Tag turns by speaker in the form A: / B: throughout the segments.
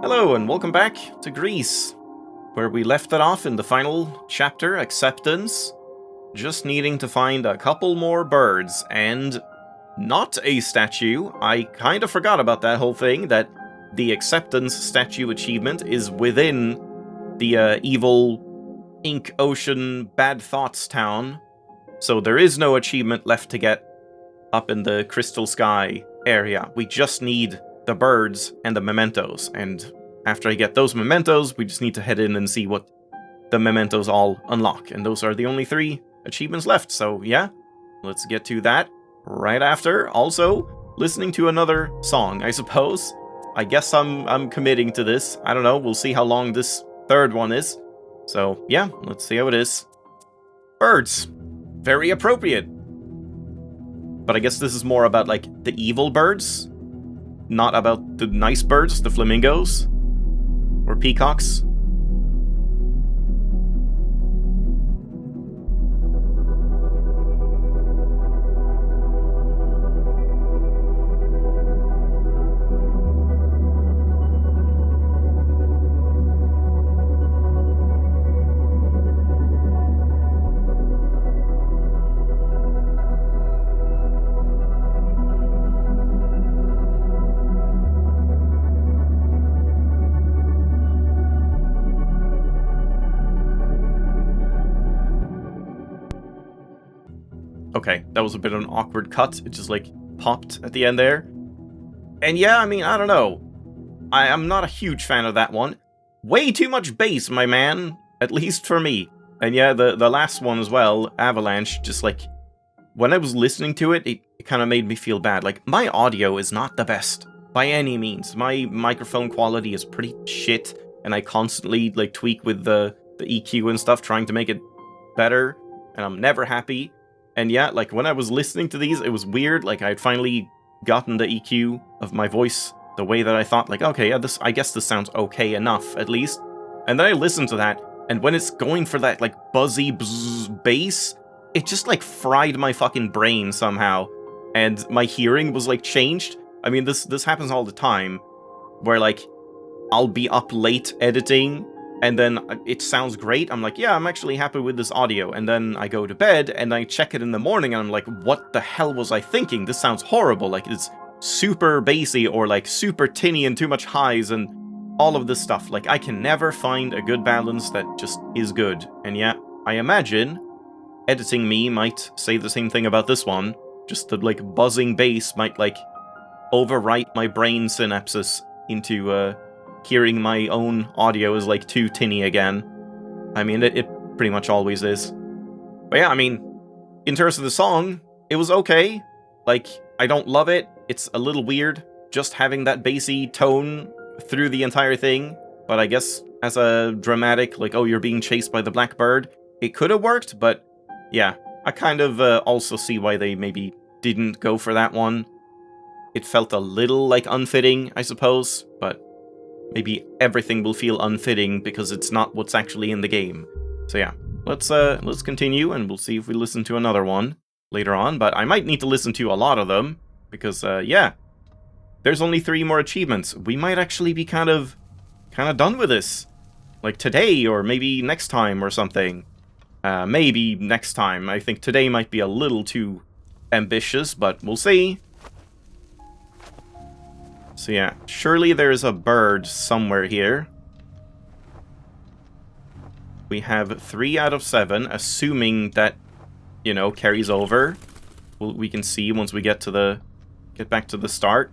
A: Hello and welcome back to GRIS, where we left it off in the final chapter, Acceptance. Just needing to find a couple more birds, and not a statue. I kind of forgot about that whole thing, that the Acceptance statue achievement is within the evil Ink Ocean Bad Thoughts town. So there is no achievement left to get up in the Crystal Sky area. We just need the birds and the mementos, and after I get those mementos, we just need to head in and see what the mementos all unlock, and those are the only 3 achievements left, so yeah, let's get to that right after. Also, listening to another song, I suppose. I guess I'm committing to this. I don't know, we'll see how long this third one is. So yeah, let's see how it is. Birds. Very appropriate. But I guess this is more about, like, the evil birds, not about the nice birds, the flamingos, or peacocks. Okay, that was a bit of an awkward cut. It just, like, popped at the end there. And yeah, I mean, I don't know. I'm not a huge fan of that one. Way too much bass, my man. At least for me. And yeah, the last one as well, Avalanche, just, like, when I was listening to it, it kind of made me feel bad. Like, my audio is not the best, by any means. My microphone quality is pretty shit, and I constantly, like, tweak with the EQ and stuff, trying to make it better, and I'm never happy. And yeah, like, when I was listening to these, it was weird. Like, I had finally gotten the EQ of my voice the way that I thought, like, okay, yeah, I guess this sounds okay enough, at least. And then I listened to that, and when it's going for that, like, buzzy bzz bass, it just, like, fried my fucking brain somehow. And my hearing was, like, changed. I mean, this happens all the time, where, like, I'll be up late editing, and then it sounds great. I'm like, yeah, I'm actually happy with this audio. And then I go to bed, and I check it in the morning, and I'm like, what the hell was I thinking? This sounds horrible. Like, it's super bassy, or, like, super tinny and too much highs, and all of this stuff. Like, I can never find a good balance that just is good. And yeah, I imagine editing me might say the same thing about this one. Just the, like, buzzing bass might, like, overwrite my brain synapses into, hearing my own audio is, like, too tinny again. I mean, it pretty much always is. But yeah, I mean, in terms of the song, it was okay. Like, I don't love it. It's a little weird, just having that bassy tone through the entire thing. But I guess as a dramatic, like, oh, you're being chased by the blackbird, it could have worked, but yeah, I kind of also see why they maybe didn't go for that one. It felt a little, like, unfitting, I suppose, but maybe everything will feel unfitting because it's not what's actually in the game. So yeah, let's continue, and we'll see if we listen to another one later on. But I might need to listen to a lot of them because yeah, there's only 3 more achievements. We might actually be kind of done with this, like today or maybe next time or something. Maybe next time. I think today might be a little too ambitious, but we'll see. So yeah, surely there's a bird somewhere here. We have 3 out of 7, assuming that, you know, carries over. We can see once we get back to the start.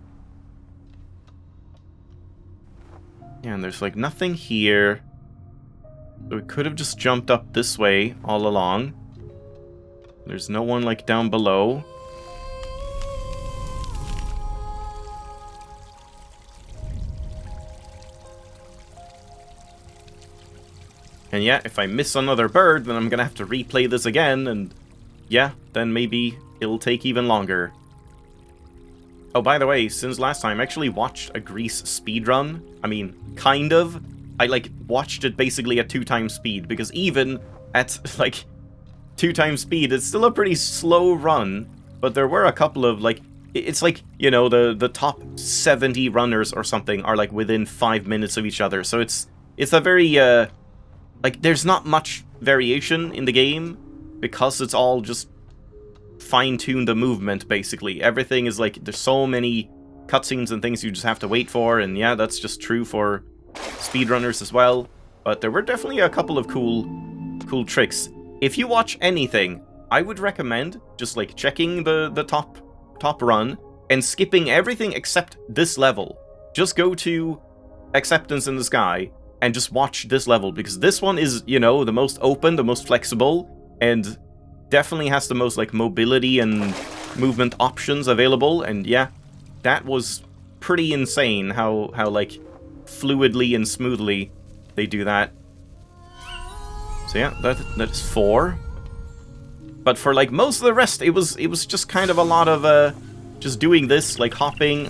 A: Yeah, and there's, like, nothing here. So we could have just jumped up this way all along. There's no one, like, down below. And yeah, if I miss another bird, then I'm gonna have to replay this again, and yeah, then maybe it'll take even longer. Oh, by the way, since last time, I actually watched a GRIS speedrun. I mean, kind of. I, like, watched it basically at 2 times speed, because even at, like, 2 times speed, it's still a pretty slow run, but there were a couple of, like, it's like, you know, the top 70 runners or something are like within 5 minutes of each other. So it's a very like there's not much variation in the game because it's all just fine-tune the movement, basically. Everything is like, there's so many cutscenes and things you just have to wait for, and yeah, that's just true for speedrunners as well. But there were definitely a couple of cool tricks. If you watch anything, I would recommend just like checking the top run and skipping everything except this level. Just go to Acceptance in the Sky and just watch this level, because this one is, you know, the most open, the most flexible, and definitely has the most like mobility and movement options available. And yeah, that was pretty insane how like fluidly and smoothly they do that. So yeah, that is 4. But for like most of the rest, it was just kind of a lot of just doing this, like hopping,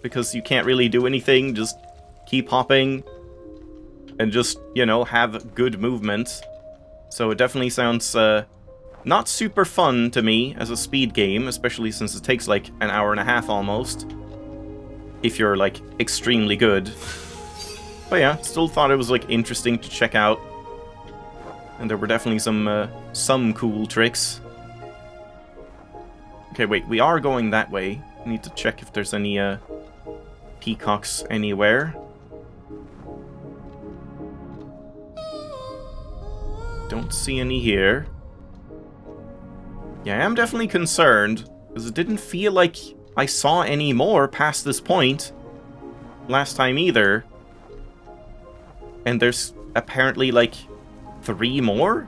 A: because you can't really do anything, just keep hopping and just, you know, have good movement. So it definitely sounds not super fun to me as a speed game, especially since it takes like an hour and a half almost, if you're like extremely good. But yeah, still thought it was like interesting to check out, and there were definitely some cool tricks. Okay, wait, we are going that way. I need to check if there's any peacocks anywhere. Don't see any here. Yeah, I am definitely concerned, because it didn't feel like I saw any more past this point last time either. And there's apparently like 3 more?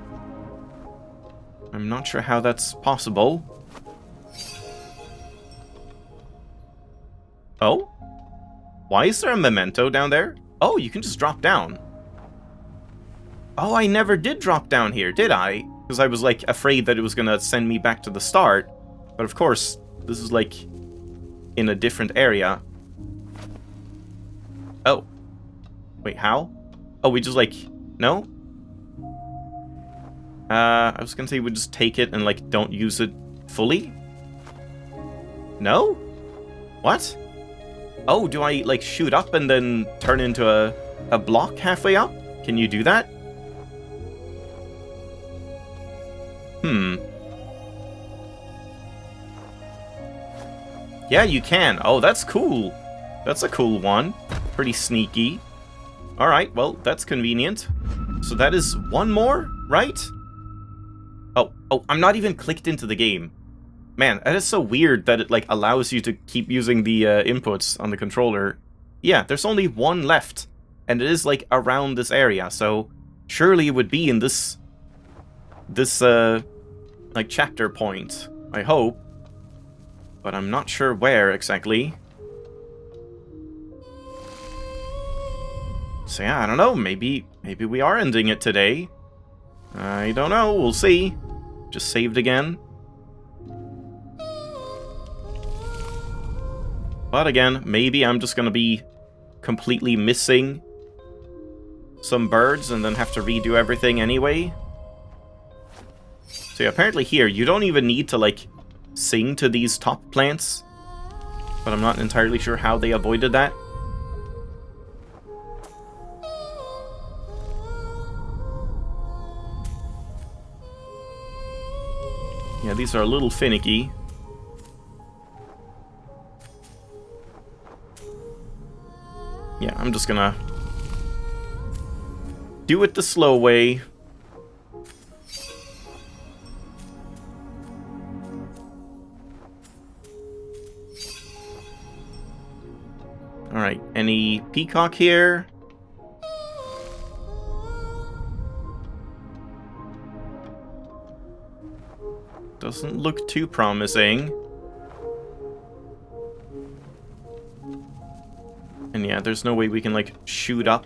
A: I'm not sure how that's possible. Oh? Why is there a memento down there? Oh, you can just drop down. Oh, I never did drop down here, did I? Because I was like afraid that it was gonna send me back to the start. But of course, this is like in a different area. Oh. Wait, how? Oh, we just like... No? I was gonna say we just take it and like don't use it fully? No? What? Oh, do I like shoot up and then turn into a block halfway up? Can you do that? Yeah, you can. Oh, that's cool. That's a cool one. Pretty sneaky. Alright, well, that's convenient. So that is 1 more, right? Oh, I'm not even clicked into the game. Man, that is so weird that it, like, allows you to keep using the inputs on the controller. Yeah, there's only 1 left. And it is, like, around this area, so surely it would be in this, like, chapter point, I hope. But I'm not sure where exactly. So yeah, I don't know, maybe we are ending it today. I don't know, we'll see. Just saved again. But again, maybe I'm just gonna be completely missing some birds and then have to redo everything anyway. So yeah, apparently here, you don't even need to, like, sing to these top plants. But I'm not entirely sure how they avoided that. Yeah, these are a little finicky. Yeah, I'm just gonna do it the slow way. Alright, any peacock here? Doesn't look too promising. And yeah, there's no way we can, like, shoot up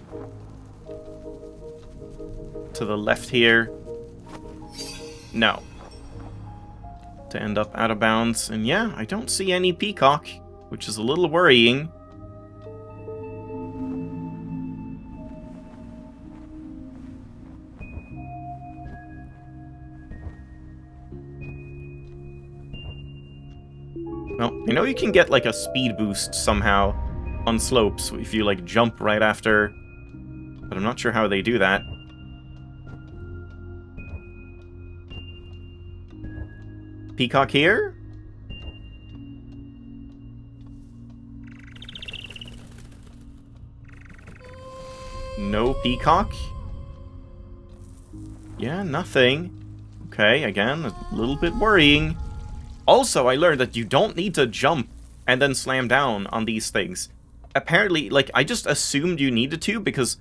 A: to the left here. No. To end up out of bounds. And yeah, I don't see any peacock, which is a little worrying. Well, I know you can get, like, a speed boost somehow on slopes if you, like, jump right after, but I'm not sure how they do that. Peacock here? No peacock? Yeah, nothing. Okay, again, a little bit worrying. Also, I learned that you don't need to jump and then slam down on these things. Apparently, like, I just assumed you needed to, because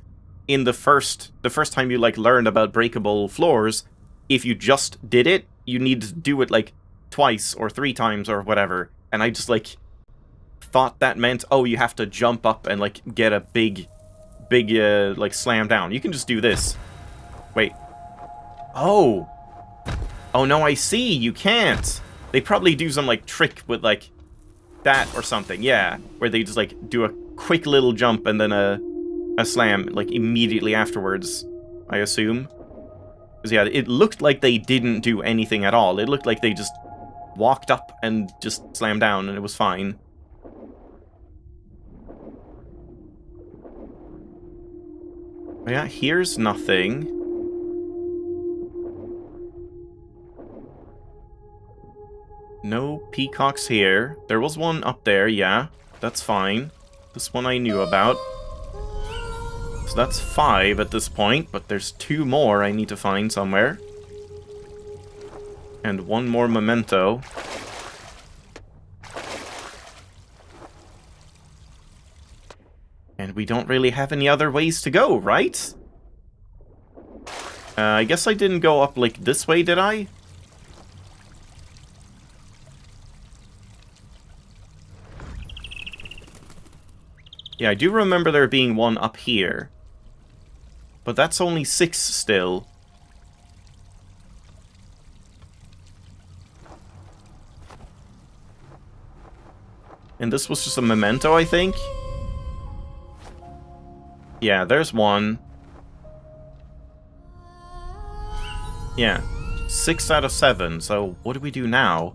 A: in the first time you, like, learned about breakable floors, if you just did it, you need to do it, like, twice or 3 times or whatever. And I just, like, thought that meant, oh, you have to jump up and, like, get a big, like, slam down. You can just do this. Wait. Oh. Oh, no, I see. You can't. They probably do some, like, trick with, like, that or something, yeah. Where they just, like, do a quick little jump and then a slam, like, immediately afterwards, I assume. Because, yeah, it looked like they didn't do anything at all. It looked like they just walked up and just slammed down, and it was fine. But yeah, here's nothing. No peacocks here. There was one up there, yeah. That's fine. This one I knew about. So that's 5 at this point, but there's 2 more I need to find somewhere. And 1 more memento. And we don't really have any other ways to go, right? I guess I didn't go up, like, this way, did I? Yeah, I do remember there being one up here. But that's only 6 still. And this was just a memento, I think? Yeah, there's one. Yeah, 6 out of 7, so what do we do now?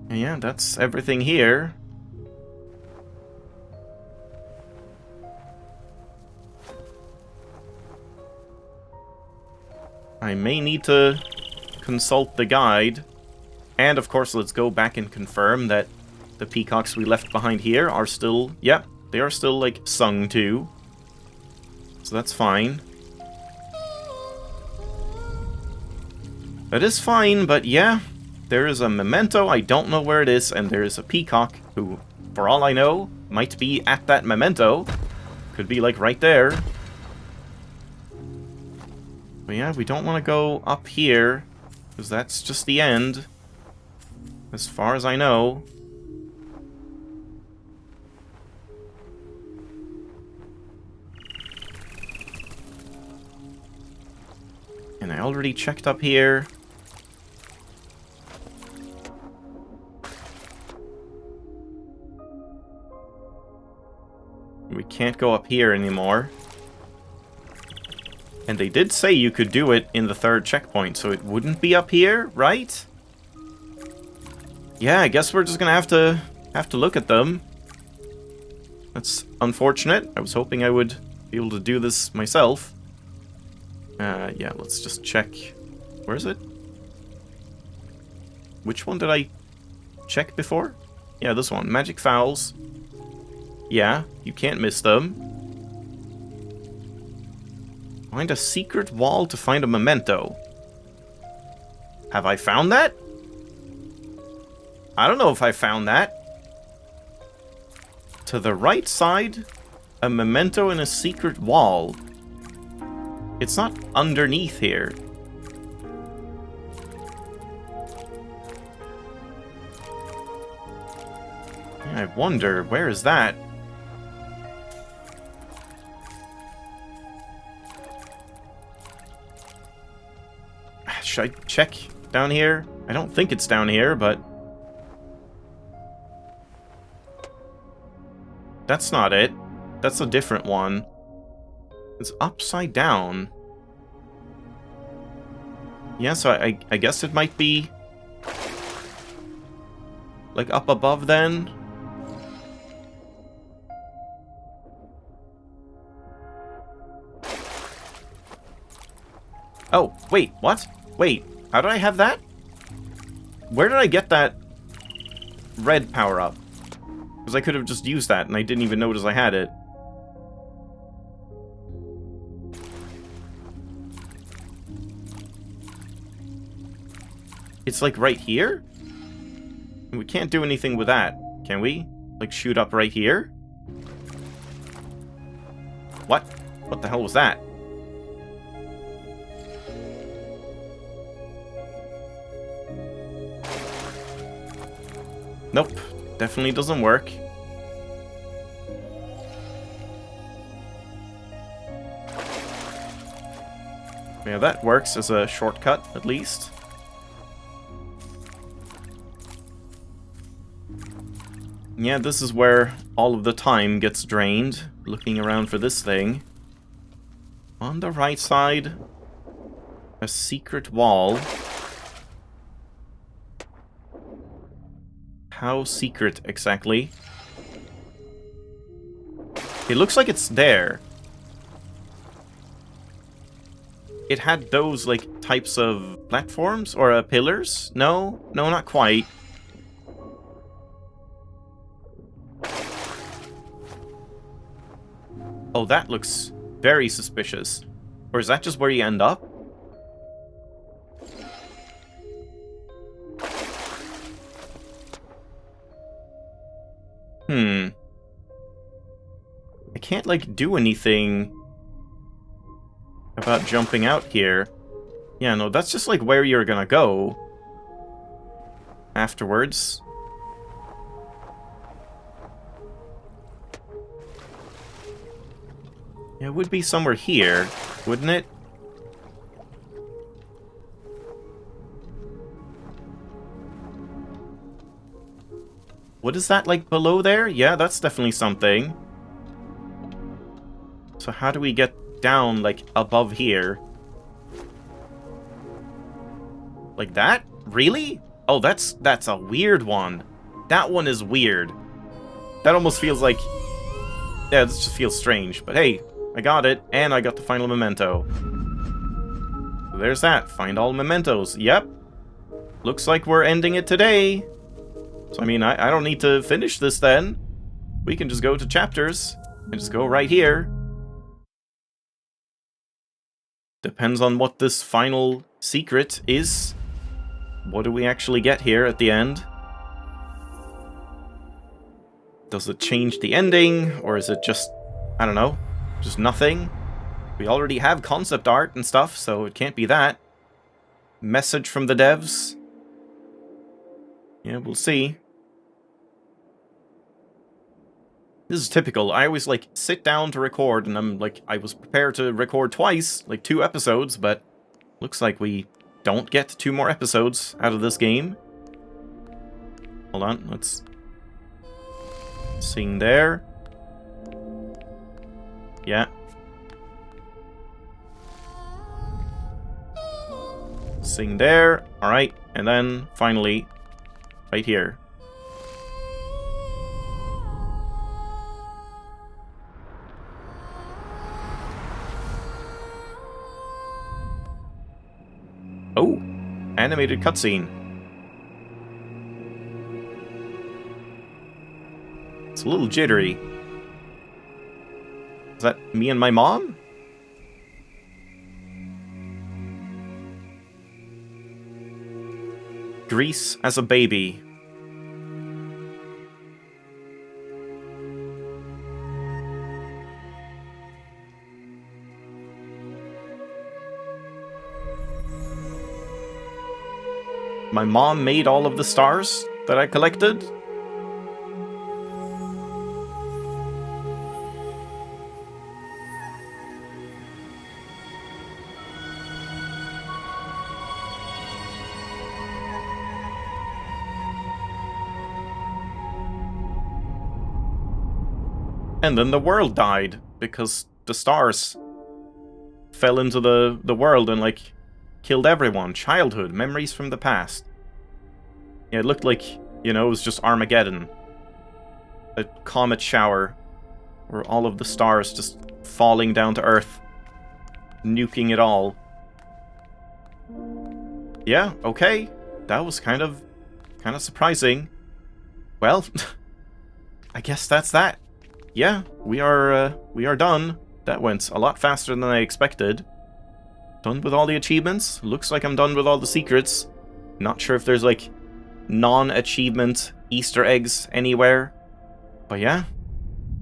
A: Yeah, that's everything here. I may need to consult the guide. And, of course, let's go back and confirm that the peacocks we left behind here are still... yeah, they are still, like, sung to. So that's fine. That is fine, but yeah... there is a memento, I don't know where it is, and there is a peacock who, for all I know, might be at that memento. Could be, like, right there. But yeah, we don't want to go up here, because that's just the end. As far as I know. And I already checked up here. We can't go up here anymore. And they did say you could do it in the 3rd checkpoint, so it wouldn't be up here, right? Yeah, I guess we're just gonna have to look at them. That's unfortunate. I was hoping I would be able to do this myself. Yeah, let's just check. Where is it? Which one did I check before? Yeah, this one. Magic Fowls. Yeah, you can't miss them. Find a secret wall to find a memento. Have I found that? I don't know if I found that. To the right side, a memento in a secret wall. It's not underneath here. Yeah, I wonder, where is that? Should I check down here? I don't think it's down here, but... that's not it. That's a different one. It's upside down. Yeah, so I guess it might be... like, up above then? Oh, wait, what? Wait, how did I have that? Where did I get that red power-up? Because I could have just used that, and I didn't even notice I had it. It's like right here? We can't do anything with that, can we? Like shoot up right here? What? What the hell was that? Nope. Definitely doesn't work. Yeah, that works as a shortcut, at least. Yeah, this is where all of the time gets drained, looking around for this thing. On the right side, a secret wall. How secret, exactly? It looks like it's there. It had those, like, types of platforms? Or pillars? No? No, not quite. Oh, that looks very suspicious. Or is that just where you end up? I can't, like, do anything about jumping out here. Yeah, no, that's just, like, where you're gonna go afterwards. Yeah, it would be somewhere here, wouldn't it? What is that, like, below there? Yeah, that's definitely something. So how do we get down, like, above here? Like that? Really? Oh, that's a weird one. That one is weird. That almost feels like... yeah, this just feels strange. But hey, I got it, and I got the final memento. So there's that. Find all mementos. Yep. Looks like we're ending it today. So, I mean, I don't need to finish this then. We can just go to chapters and just go right here. Depends on what this final secret is. What do we actually get here at the end? Does it change the ending, or is it just, I don't know, just nothing? We already have concept art and stuff, so it can't be that. Message from the devs. Yeah, we'll see. This is typical. I always, like, sit down to record, and I'm, like, I was prepared to record twice, like, 2 episodes, but looks like we don't get 2 more episodes out of this game. Hold on, let's... sing there. Yeah. Sing there. Alright, and then, finally, right here. Oh, animated cutscene. It's a little jittery. Is that me and my mom? GRIS as a baby. My mom made all of the stars that I collected. And then the world died, because the stars fell into the world and, like, killed everyone. Childhood, memories from the past. Yeah, it looked like, you know, it was just Armageddon. A comet shower, where all of the stars just falling down to Earth, nuking it all. Yeah, okay. That was kind of surprising. Well, I guess that's that. Yeah, we are done. That went a lot faster than I expected. Done with all the achievements. Looks like I'm done with all the secrets. Not sure if there's, like, non-achievement Easter eggs anywhere. But yeah,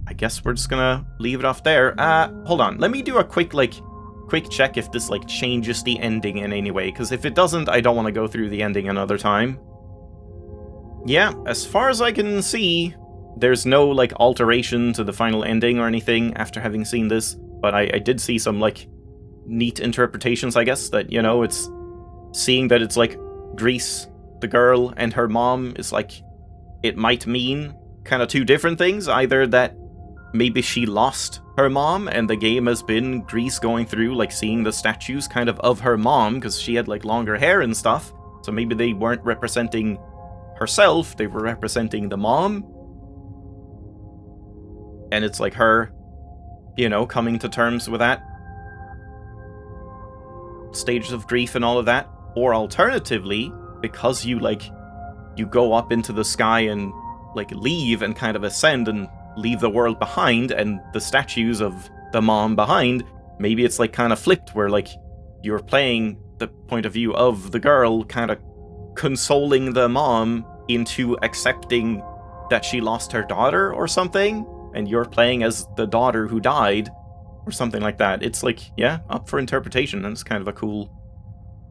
A: I guess we're just gonna leave it off there. Hold on. Let me do a quick check if this, like, changes the ending in any way. Because if it doesn't, I don't want to go through the ending another time. Yeah, as far as I can see, there's no, like, alteration to the final ending or anything after having seen this. But I did see some, like, neat interpretations, I guess, that, you know, it's seeing that it's, like, GRIS, the girl, and her mom is, like, it might mean kind of two different things. Either that maybe she lost her mom, and the game has been GRIS going through, like, seeing the statues kind of her mom, because she had, like, longer hair and stuff. So maybe they weren't representing herself, they were representing the mom. And it's, like, her, you know, coming to terms with that. Stages of grief and all of that. Or alternatively, because you go up into the sky and, like, leave and kind of ascend and leave the world behind and the statues of the mom behind, maybe it's, like, kind of flipped where, like, you're playing the point of view of the girl kind of consoling the mom into accepting that she lost her daughter or something, and you're playing as the daughter who died or something like that. It's, like, yeah, up for interpretation, and it's kind of a cool,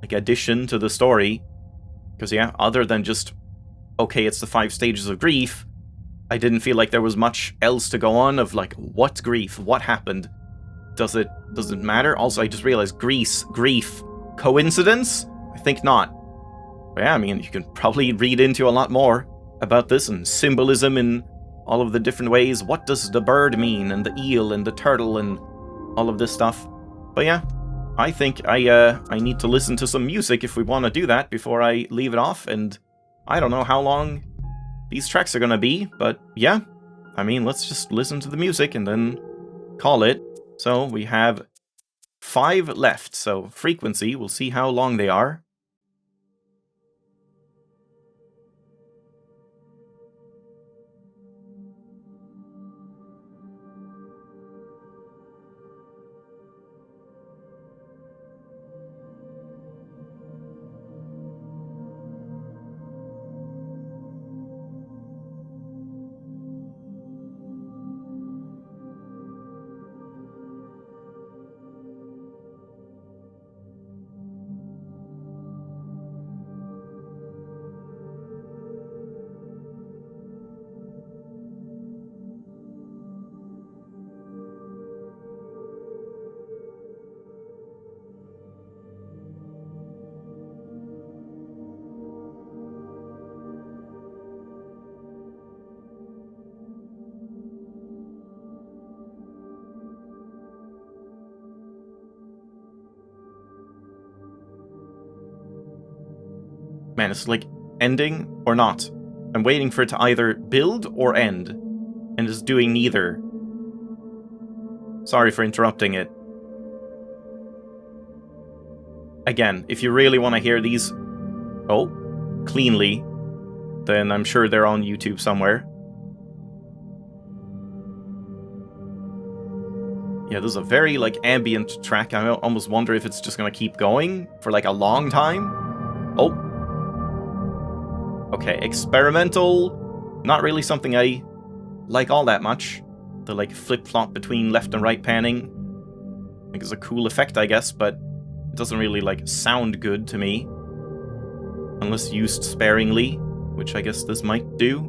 A: like, addition to the story. Because, yeah, other than just, okay, it's the 5 stages of grief, I didn't feel like there was much else to go on of, like, what grief? What happened? Does it matter? Also, I just realized grief. Coincidence? I think not. But yeah, I mean, you can probably read into a lot more about this and symbolism in all of the different ways. What does the bird mean? And the eel and the turtle and all of this stuff. But yeah, I think I need to listen to some music if we want to do that before I leave it off. And I don't know how long these tracks are going to be, but yeah, I mean, let's just listen to the music and then call it. So we have 5 left, so frequency, we'll see how long they are. Man, it's like ending or not. I'm waiting for it to either build or end, and it's doing neither. Sorry for interrupting it. Again, if you really want to hear these, cleanly, then I'm sure they're on YouTube somewhere. Yeah, this is a very, like, ambient track. I almost wonder if it's just gonna keep going for, like, a long time. Okay, experimental. Not really something I like all that much. The, like, flip-flop between left and right panning. I think it's a cool effect, I guess, but it doesn't really, like, sound good to me. Unless used sparingly, which I guess this might do.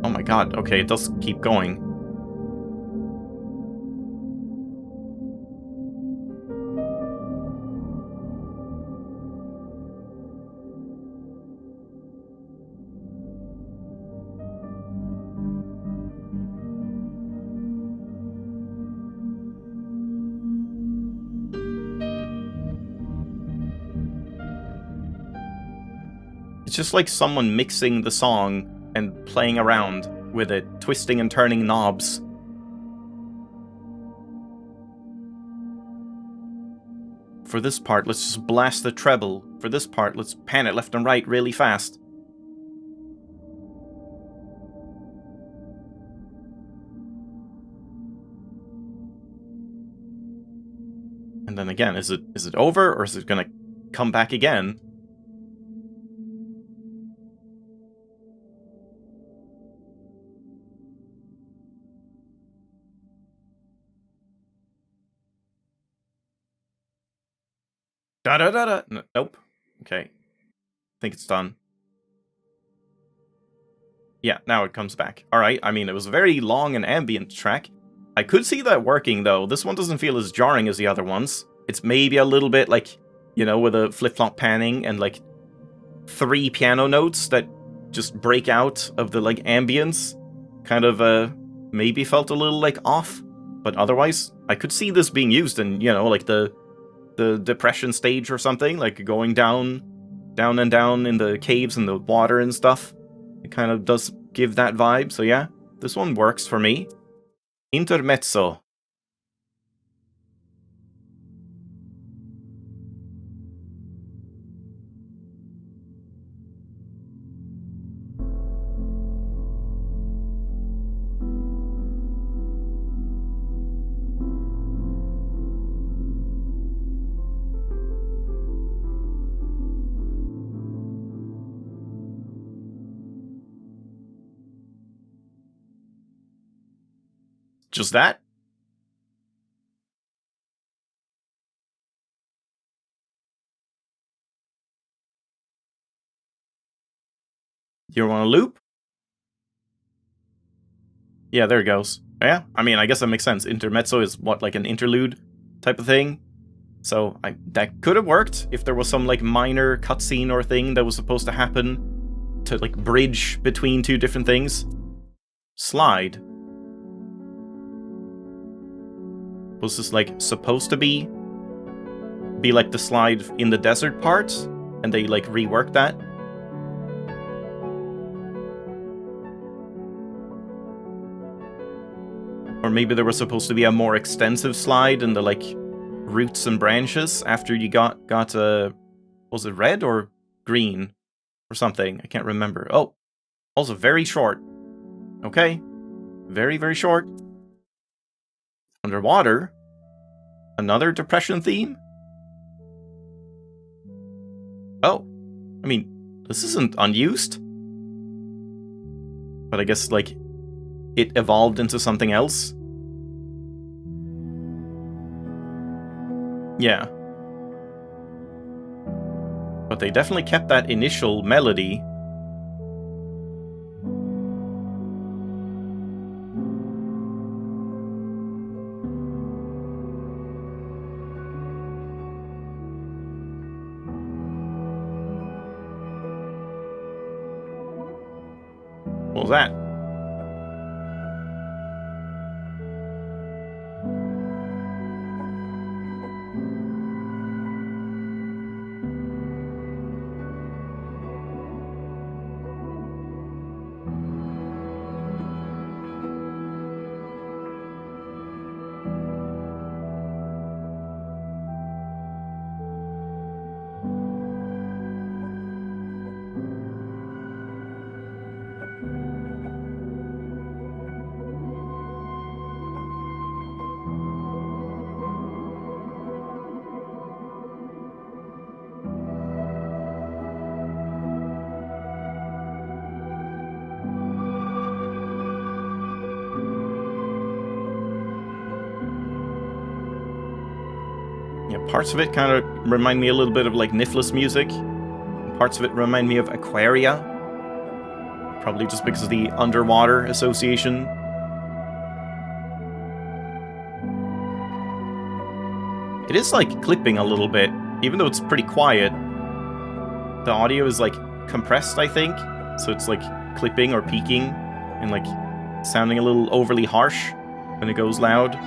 A: Oh my god, okay, it does keep going. It's just like someone mixing the song and playing around with it, twisting and turning knobs. For this part, let's just blast the treble. For this part, let's pan it left and right really fast. And then again, is it over, or is it gonna come back again? Da da da da. Nope. Okay. I think it's done. Yeah, now it comes back. Alright, I mean, it was a very long and ambient track. I could see that working, though. This one doesn't feel as jarring as the other ones. It's maybe a little bit like, you know, with a flip-flop panning and, like, 3 piano notes that just break out of the, like, ambience. Kind of, maybe felt a little, like, off. But otherwise, I could see this being used in, you know, like, the depression stage or something. Like, going down and down in the caves and the water and stuff. It kind of does give that vibe, so yeah. This one works for me. Intermezzo. Just that? You want a loop? Yeah, there it goes. Yeah, I mean, I guess that makes sense. Intermezzo is what, like an interlude type of thing? So, that could have worked if there was some, like, minor cutscene or thing that was supposed to happen to, like, bridge between 2 different things. Slide. Was this, like, supposed to be like the slide in the desert part, and they, like, reworked that? Or maybe there was supposed to be a more extensive slide in the, like, roots and branches after you got was it red or green or something? I can't remember. Oh, also very short. Okay. Very, very short. Underwater. Another depression theme? Oh. I mean, this isn't unused. But I guess, like, it evolved into something else. Yeah. But they definitely kept that initial melody. What was that? Yeah, parts of it kind of remind me a little bit of, like, Niflus music. Parts of it remind me of Aquaria. Probably just because of the underwater association. It is, like, clipping a little bit, even though it's pretty quiet. The audio is, like, compressed, I think. So it's, like, clipping or peaking and, like, sounding a little overly harsh when it goes loud.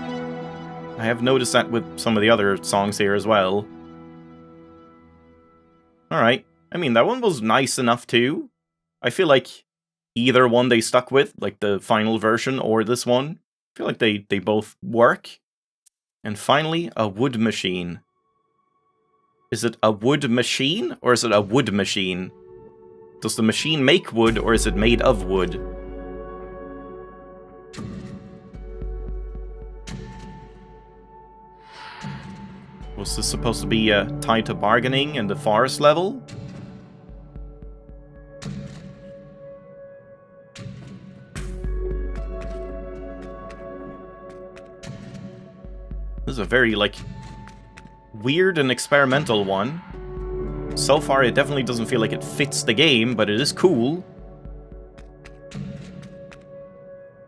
A: I have noticed that with some of the other songs here as well. Alright, I mean, that one was nice enough too. I feel like either one they stuck with, like the final version or this one, I feel like they both work. And finally, a wood machine. Is it a wood machine, or is it a wood machine? Does the machine make wood, or is it made of wood? Was this supposed to be tied to bargaining in the forest level? This is a very, like, weird and experimental one. So far, it definitely doesn't feel like it fits the game, but it is cool.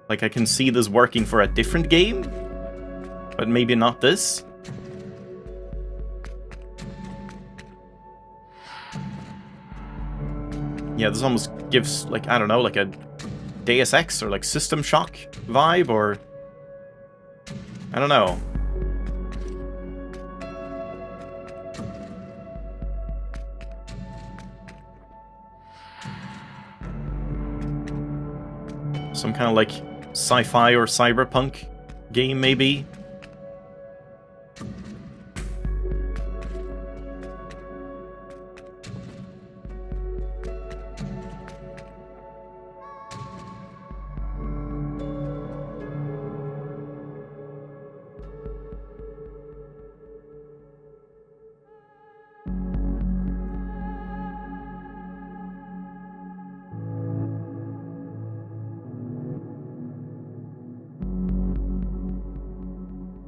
A: Like, I can see this working for a different game, but maybe not this. Yeah, this almost gives, like, I don't know, like a Deus Ex or, like, System Shock vibe, or... I don't know. Some kind of, like, sci-fi or cyberpunk game, maybe?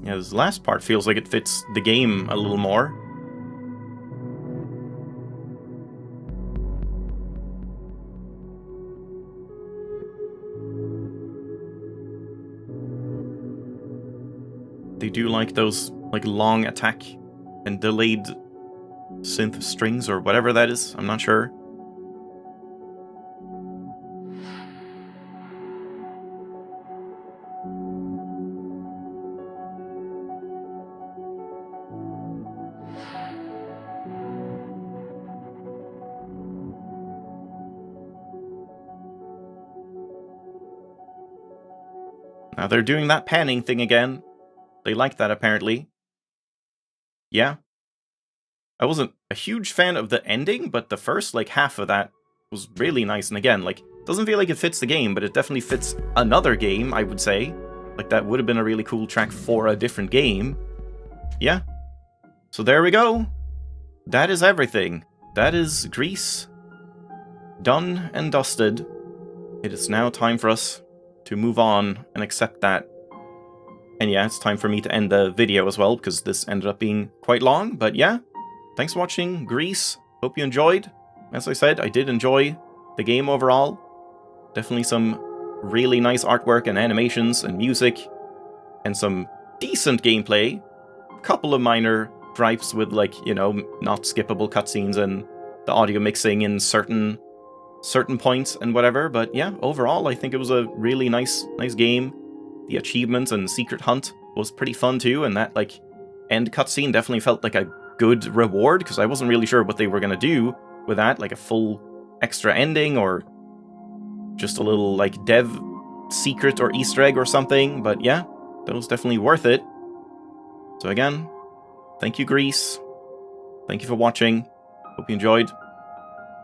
A: Yeah, this last part feels like it fits the game a little more. They do like those, like, long attack and delayed synth strings or whatever that is, I'm not sure. Now they're doing that panning thing again. They like that, apparently. Yeah. I wasn't a huge fan of the ending, but the first, like, half of that was really nice. And again, like, doesn't feel like it fits the game, but it definitely fits another game, I would say. Like, that would have been a really cool track for a different game. Yeah. So there we go. That is everything. That is GRIS. Done and dusted. It is now time for us to move on and accept that. And yeah, it's time for me to end the video as well, because this ended up being quite long. But yeah, thanks for watching GRIS. Hope you enjoyed. As I said, I did enjoy the game overall. Definitely some really nice artwork and animations and music. And some decent gameplay. A couple of minor gripes with, like, you know, not skippable cutscenes and the audio mixing in certain points and whatever. But yeah, overall, I think it was a really nice game. The achievements and secret hunt was pretty fun too, and that, like, end cutscene definitely felt like a good reward, because I wasn't really sure what they were going to do with that, like a full extra ending or just a little, like, dev secret or Easter egg or something. But yeah, that was definitely worth it. So again, thank you, GRIS. Thank you for watching. Hope you enjoyed.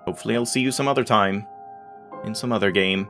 A: Hopefully I'll see you some other time in some other game.